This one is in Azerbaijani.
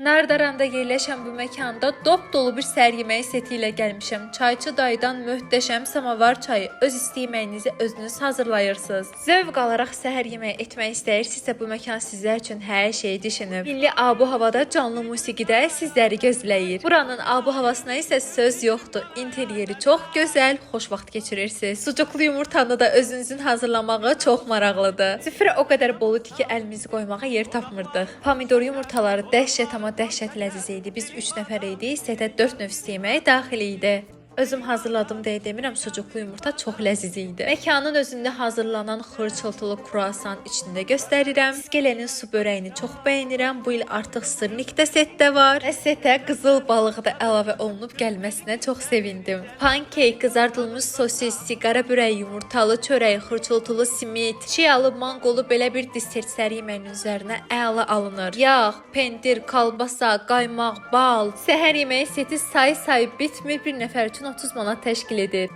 Nardaranda yerləşən bu məkanda dop dolu bir səhər yeməyi seti ilə gəlmişəm. Çayçı dayıdan möhtəşəm samavar çayı öz isti yeməyinizi özünüz hazırlayırsınız. Zövq alaraq səhər yeməyi etmək istəyirsinizsə bu məkan sizlər üçün hər şeyi düşünüb. Milli abu-havada canlı musiqidə sizləri gözləyir. Buranın abu-havasına isə söz yoxdur. İnteryeri çox gözəl, xoş vaxt keçirirsiniz. Sucuklu yumurtanı da özünüzün hazırlamağı çox maraqlıdır. Süfrə o qədər bol idi ki, əlimizi qoymağa yer tapmırdıq. Pomidor yumurtaları dəhşət amma dəhşət ləziz idi. Biz 3 nəfər idik, setə 4 növ yemək daxil idi. Özüm hazırladım deyə demirəm, sucuklu yumurta çox ləziz idi. Məkanın özündə hazırlanan xırçıltılı kruasan içində göstərirəm. Skelenin su börəyini çox bəyənirəm. Bu il artıq sırnikdə setdə var. Və setə qızıl balığı da əlavə olunub gəlməsinə çox sevindim. Pankeyk, qızardılmış sosis, siqara börəyi, yumurtalı çörək, xırçıltılı simit, çiyalı, manqolu belə bir desert səhər yeməyinin üzərinə əla alınır. Yağ, pendir, kalbasa, qaymaq, bal. Səhər yeməyi seti say bitmir, bir nəfər üçün 30 manat təşkil edir.